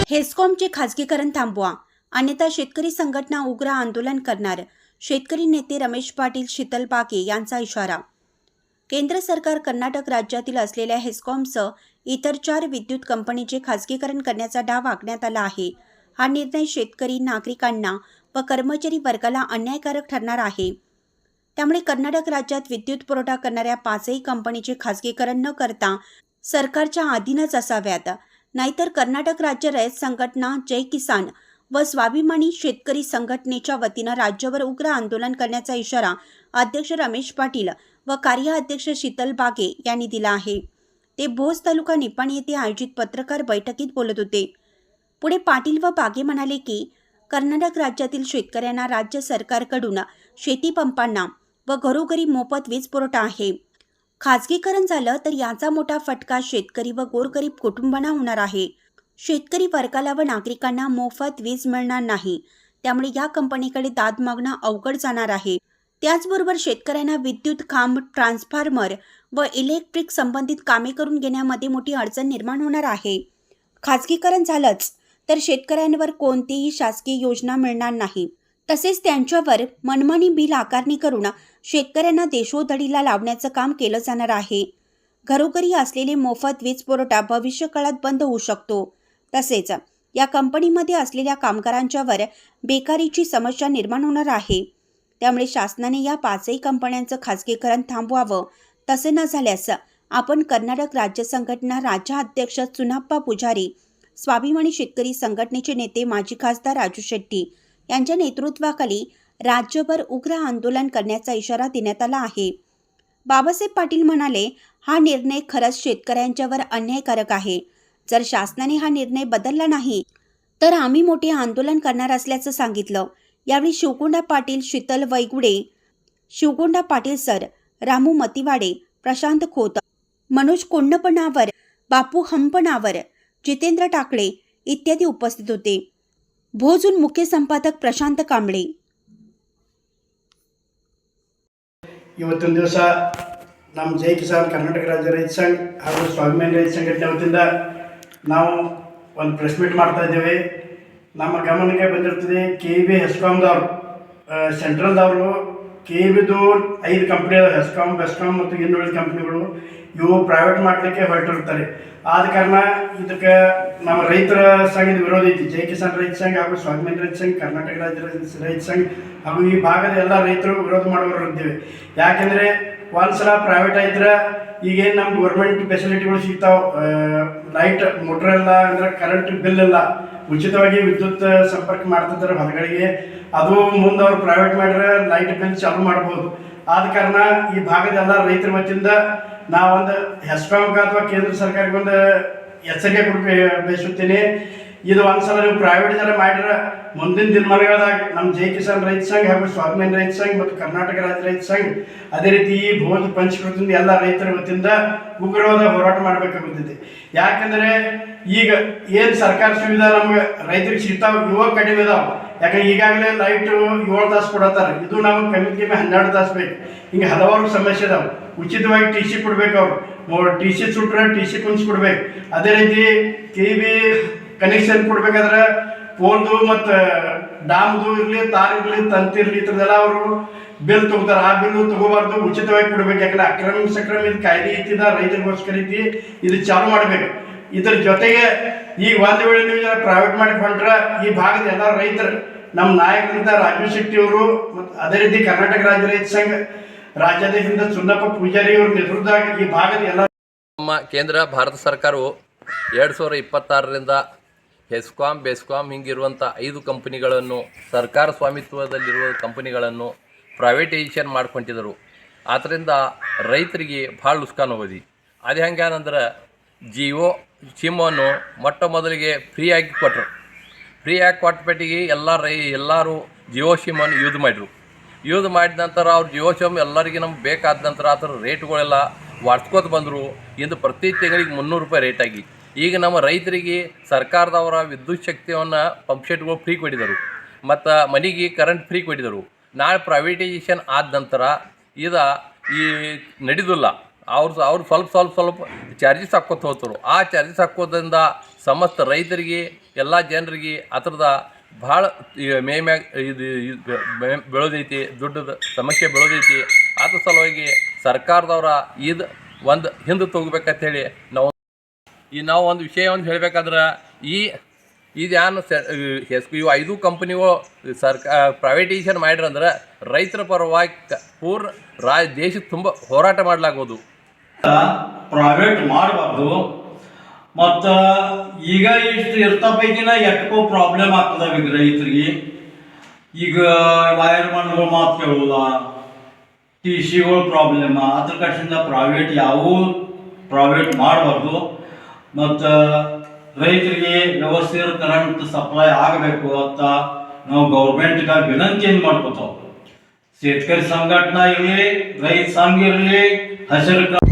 हेस्कॉमचे खासगीकरण थांबवा, अन्यथा शेतकरी संघटना उग्र आंदोलन करणार. शेतकरी नेते रमेश पाटील, शीतल बागे यांचा इशारा. केंद्र सरकार कर्नाटक राज्यातील असलेल्या हेस्कॉमसह इतर 4 विद्युत कंपनीचे खासगीकरण करण्याचा डाव आखण्यात आला आहे. हा निर्णय शेतकरी, नागरिकांना व कर्मचारी वर्गाला अन्यायकारक ठरणार आहे. त्यामुळे कर्नाटक राज्यात विद्युत पुरवठा करणाऱ्या 5ही कंपनीचे खासगीकरण न करता सरकारच्या अधीनच असाव्यात. नाहीतर कर्नाटक राज्य रयत संघटना, जय किसान व स्वाभिमानी शेतकरी संघटनेच्या वतीनं राज्यभर उग्र आंदोलन करण्याचा इशारा अध्यक्ष रमेश पाटील व कार्याध्यक्ष शीतल बागे यांनी दिला आहे. ते भोस तालुका निपाणी येथे आयोजित पत्रकार बैठकीत बोलत होते. पुढे पाटील व बागे म्हणाले की कर्नाटक राज्यातील शेतकऱ्यांना राज्य सरकारकडून शेतीपंपांना व घरोघरी मोफत वीज पुरवठा आहे. खाजगीकरण झालं तर याचा मोठा फटका शेतकरी व गोरगरीब कुटुंबांना होणार आहे. शेतकरी वर्गाला व नागरिकांना मोफत वीज मिळणार नाही. त्यामुळे या कंपनीकडे दाद मागणं अवघड जाणार आहे. त्याचबरोबर शेतकऱ्यांना विद्युत खांब, ट्रान्सफॉर्मर व इलेक्ट्रिक संबंधित कामे करून घेण्यामध्ये मोठी अडचण निर्माण होणार आहे. खाजगीकरण झालंच तर शेतकऱ्यांवर कोणतीही शासकीय योजना मिळणार नाही. तसेच त्यांच्यावर मनमानी बिल आकारणी करून शेतकऱ्यांना देशोधडीला लावण्याचं काम केलं जाणार आहे. घरोघरी असलेले मोफत वीज पुरवठा भविष्यकाळात बंद होऊ शकतो. तसेच या कंपनीमध्ये असलेल्या कामगारांच्यावर बेकारीची समस्या निर्माण होणार आहे. त्यामुळे शासनाने या 5ही कंपन्यांचं खासगीकरण थांबवावं. तसे न झाल्यास आपण कर्नाटक राज्य संघटना राज्याध्यक्ष चुनाप्पा पुजारी, स्वाभिमानी शेतकरी संघटनेचे नेते माजी खासदार राजू शेट्टी यांच्या नेतृत्वाखाली राज्यभर उग्र आंदोलन करण्याचा इशारा देण्यात आला आहे. बाबासाहेब पाटील म्हणाले, हा निर्णय खरंच शेतकऱ्यांच्यावर अन्यायकारक आहे. जर शासनाने हा निर्णय बदलला नाही तर आम्ही मोठे आंदोलन करणार असल्याचं सांगितलं. यावेळी शिवकुंडा पाटील, शीतल वैगुडे, शिवकुंडा पाटील सर, रामू मतिवाडे, प्रशांत खोत, मनोज कोंडपणावर, बापू हंपणावर, जितेंद्र टाकळे इत्यादी उपस्थित होते. भोजून मुख्य संपादक प्रशांत कांबळे. ಇವತ್ತಿನ ದಿವಸ ನಮ್ಮ ಜೈ ಕಿಸಾನ್ ಕರ್ನಾಟಕ ರಾಜ್ಯ ರೈತ ಸಂಘ ಹಾಗೂ ಸ್ವಾಭಿಮಾನಿ ರೈತ ಸಂಘಟನೆ ವತಿಯಿಂದ ನಾವು ಒಂದು ಪ್ರೆಸ್ ಮೀಟ್ ಮಾಡ್ತಾ ಇದ್ದೇವೆ. ನಮ್ಮ ಗಮನಕ್ಕೆ ಬಂದಿರ್ತದೆ KEB ಹೆಸ್ಕಾಮ್ದವರು, ಸೆಂಟ್ರಲ್ದವರು KEBದು 5 ಕಂಪ್ನಿ ಅದಾವೆ, ಹೆಸ್ಕಾಮ್, ಬೆಸ್ಕಾಮ್ ಮತ್ತು ಇನ್ನುಳಿದ ಕಂಪ್ನಿಗಳು. ಇವು ಪ್ರೈವೇಟ್ ಮಾಡಲಿಕ್ಕೆ ಹೊರಟಿರ್ತಾರೆ. ಆದ ಕಾರಣ ಇದಕ್ಕೆ ನಮ್ಮ ರೈತರ ಸಂಘದ ವಿರೋಧ ಐತಿ. ಜೈ ಕಿಸಾನ್ ರೈತ ಸಂಘ ಹಾಗೂ ಸ್ವಾಭಿಮಾನಿ ರೈತ ಸಂಘ, ಕರ್ನಾಟಕ ರಾಜ್ಯ ರೈತ ಸಂಘ ಹಾಗೂ ಈ ಭಾಗದ ಎಲ್ಲ ರೈತರು ವಿರೋಧ ಮಾಡೋರು ಇದ್ದೇವೆ. ಯಾಕೆಂದರೆ ಒಂದ್ಸಲ ಪ್ರೈವೇಟ್ ಆಯ್ತಾರೆ ಈಗೇನು ನಮ್ಮ ಗೌರ್ಮೆಂಟ್ ಫೆಸಿಲಿಟಿಗಳು ಸಿಗ್ತಾವೆ. ಲೈಟ್ ಮೋಟ್ರ್ ಎಲ್ಲ ಅಂದರೆ ಕರೆಂಟ್ ಬಿಲ್ ಎಲ್ಲ ಉಚಿತವಾಗಿ ವಿದ್ಯುತ್ ಸಂಪರ್ಕ ಮಾಡ್ತಿದ್ದಾರೆ ಹೊಲಗಳಿಗೆ. ಅದು ಮುಂದೆ ಅವ್ರು ಪ್ರೈವೇಟ್ ಮಾಡಿದ್ರೆ ಲೈಟ್ ಬಿಲ್ ಚಾಲು ಮಾಡ್ಬೋದು. ಆದ ಕಾರಣ ಈ ಭಾಗದ ಎಲ್ಲ ರೈತರ ವತಿಯಿಂದ ನಾವೊಂದು ಹೆಸ್ಕಾಮ್ಗೆ ಅಥವಾ ಕೇಂದ್ರ ಸರ್ಕಾರಕ್ಕೆ ಒಂದು ಎಚ್ಚರಿಕೆ ಬಯಸುತ್ತೇನೆ. ಇದು ಒಂದ್ಸಲ ನೀವು ಪ್ರೈವೇಟ್ ಜನ ಮಾಡಿದ್ರೆ ಮುಂದಿನ ದಿನಮಾನಗಳಾಗ ನಮ್ಮ ಜೈ ಕಿಸಾನ್ ರೈತ ಸಂಘ ಹಾಗೂ ಸ್ವಾಭಿಮಾನಿ ರೈತ ಸಂಘ ಮತ್ತು ಕರ್ನಾಟಕ ರಾಜ್ಯ ರೈತ ಸಂಘ ಅದೇ ರೀತಿ ಈ ಭೋಜ ಪಂಚಕೃತಿಯಿಂದ ಎಲ್ಲ ರೈತರ ವತಿಯಿಂದ ಉಗ್ರವಾದ ಹೋರಾಟ ಮಾಡಬೇಕಾಗುತ್ತದೆ. ಯಾಕಂದರೆ ಈಗ ಏನು ಸರ್ಕಾರ ಸುವಿಧಾ ನಮ್ಗೆ ರೈತರಿಗೆ ಸಿಗ್ತಾವೆ ಇವಾಗ ಕಡಿಮೆ ಇದಾವೆ. ಯಾಕಂದ್ರೆ ಈಗಾಗಲೇ ಲೈಟು 7 ತಾಸು ಕೊಡತ್ತಾರೆ. ಇದು ನಾವು ಕಮ್ಮಿ 12 ತಾಸು ಬೇಕು. ಹಿಂಗೆ ಹಲವಾರು ಸಮಸ್ಯೆ ಇದಾವೆ. ಉಚಿತವಾಗಿ TC ಕೊಡ್ಬೇಕು. ಅವರು TC ಸುಟ್ರೆ TC ಕುಂದಿಸ್ಕೊಡ್ಬೇಕು. ಅದೇ ರೀತಿ KEB ಕನೆಕ್ಷನ್ ಕೊಡ್ಬೇಕಾದ್ರೆ ಪೋಲ್ದು ಮತ್ತು ಡಾಮ್ದು ಇರಲಿ, ತಾರ್ ಇರಲಿ, ತಂತಿ ಇರಲಿ, ಇದ್ರದ್ದೆಲ್ಲ ಅವರು ಬಿಲ್ ತೊಗೋತಾರೆ. ಆ ಬಿಲ್ಲು ತೊಗೋಬಾರ್ದು, ಉಚಿತವಾಗಿ ಕೊಡ್ಬೇಕು. ಯಾಕಂದ್ರೆ ಅಕ್ರಮ ಸಕ್ರಮ ಇದು ಕಾಯ್ದೆ ಐತಿದ ರೈತರಿಗೋಸ್ಕರ ಐತಿ. ಇದು ಚಾಲು ಮಾಡಬೇಕು. ಇದ್ರ ಜೊತೆಗೆ ಈಗ ಒಂದು ವೇಳೆ ನೀವು ಜನ ಪ್ರೈವೇಟ್ ಮಾಡಿ ಹೊಂಟ್ರೆ ಈ ಭಾಗದ ಎಲ್ಲ ರೈತರು ನಮ್ಮ ನಾಯಕರಂತ ರಾಜು ಶೆಟ್ಟಿ ಅವರು ಮತ್ತು ಅದೇ ರೀತಿ ಕರ್ನಾಟಕ ರಾಜ್ಯ ರೈತ ಸಂಘ ರಾಜ್ಯಾಧ್ಯಕ್ಷರಿಂದ ಚುನ್ನಪ್ಪ ಪೂಜಾರಿ ಅವರ ನೇತೃತ್ವದಾಗ ಈ ಭಾಗದ ಎಲ್ಲ ನಮ್ಮ ಕೇಂದ್ರ ಭಾರತ ಸರ್ಕಾರವು 2026ರಿಂದ ಹೆಸ್ಕಾಮ್, ಬೆಸ್ಕಾಮ್ ಹಿಂಗಿರುವಂಥ 5 ಕಂಪನಿಗಳನ್ನು, ಸರ್ಕಾರ ಸ್ವಾಮಿತ್ವದಲ್ಲಿರುವ ಕಂಪನಿಗಳನ್ನು ಪ್ರೈವೇಟೈಸೇಷನ್ ಮಾಡ್ಕೊಂಡಿದ್ದರು. ಆದ್ದರಿಂದ ರೈತರಿಗೆ ಭಾಳ ನುಸ್ಕಾನ್ ಹೋಗೋದಿ. ಅದು ಹೆಂಗಂದ್ರೆ ಜಿಯೋ ಸಿಮ್ಮನ್ನು ಮೊಟ್ಟ ಮೊದಲಿಗೆ ಫ್ರೀಯಾಗಿ ಕೊಟ್ಟರು. ಫ್ರೀಯಾಗಿ ಕೊಟ್ಟಪಟ್ಟಿಗೆ ಎಲ್ಲರೂ ಜಿಯೋ ಸಿಮ್ಮನ್ನು ಯೂಸ್ ಮಾಡಿದ ನಂತರ ಅವ್ರು ಜಿಯೋ ಸಿಮ್ ಎಲ್ಲರಿಗೆ ನಮ್ಗೆ ಬೇಕಾದ ನಂತರ ಆ ಥರ ರೇಟ್ಗಳೆಲ್ಲ ವಾಡ್ಸ್ಕೋತ ಬಂದರು. ಇಂದು ಪ್ರತಿ ತಿಂಗಳಿಗೆ 300 ರೂಪಾಯಿ ರೇಟಾಗಿ ಈಗ ನಮ್ಮ ರೈತರಿಗೆ ಸರ್ಕಾರದವರ ವಿದ್ಯುತ್ ಶಕ್ತಿಯನ್ನು ಪಂಪ್ಸೆಟ್ಗಳು ಫ್ರೀ ಕೊಟ್ಟಿದ್ದರು ಮತ್ತು ಮನೆಗೆ ಕರೆಂಟ್ ಫ್ರೀ ಕೊಟ್ಟಿದ್ದರು. ನಾಳೆ ಪ್ರೈವೇಟೈಸೇಷನ್ ಆದ ನಂತರ ಇದು ಈ ನಡೆದಿಲ್ಲ. ಅವ್ರು ಸ್ವಲ್ಪ ಚಾರ್ಜಸ್ ಹಾಕ್ಕೊತ ಹೋಗ್ತರು. ಆ ಚಾರ್ಜಸ್ ಹಾಕೋದ್ರಿಂದ ಸಮಸ್ತ ರೈತರಿಗೆ ಎಲ್ಲ ಜನರಿಗೆ ಅದ್ರದ ಭಾಳ ಮ್ಯಾಗ ಇದು ಬೆಳೆದೈತಿ, ದುಡ್ಡದ ಸಮಸ್ಯೆ ಬೆಳೆದೈತಿ. ಅದ್ರ ಸಲುವಾಗಿ ಸರ್ಕಾರದವ್ರ ಇದು ಒಂದು ಹಿಂದೆ ತಗೋಬೇಕಂತ ಹೇಳಿ ನಾವು ಒಂದು ವಿಷಯ ಒಂದು ಹೇಳಬೇಕಾದ್ರೆ ಇದೇನು ಇವು 5 ಕಂಪ್ನಿಗಳು ಪ್ರೈವೇಟೈಸೇಷನ್ ಮಾಡ್ರಂದ್ರೆ ರೈತರ ಪರವಾಗಿ ಪೂರ್ಣ ದೇಶಕ್ಕೆ ತುಂಬ ಹೋರಾಟ ಮಾಡಲಾಗೋದು. ಪ್ರೈವೇಟ್ ಮಾಡಬಾರ್ದು. ಮತ್ತು ಈಗ ಇಷ್ಟು ಇರ್ತಪೈಕಿನ ಎಷ್ಟೋ ಪ್ರಾಬ್ಲಮ್ ಆಗ್ತದೆ ಈಗ ರೈತರಿಗೆ. ಈಗ ವೈರ್ಮನ್ಗಳು ಮಾತು ಕೇಳೋಲ್ಲ, TCಗಳು ಪ್ರಾಬ್ಲಮ್. ಅದ್ರ ಕಡೆಯಿಂದ ಪ್ರೈವೇಟ್ ಮಾಡಬಾರ್ದು. ಮತ್ತು ರೈತರಿಗೆ ವ್ಯವಸ್ಥಿತ ಕರೆಂಟ್ ಸಪ್ಲೈ ಆಗಬೇಕು ಅಂತ ನಾವು ಗೌರ್ಮೆಂಟ್ಗೆ ವಿನಂತಿಯನ್ನು ಮಾಡ್ಕೋತಾವೆ. ಶೇತಕರಿ ಸಂಘಟನಾ ಇರಲಿ, ರೈತ ಸಂಘ ಇರಲಿ, ಹಸಿರು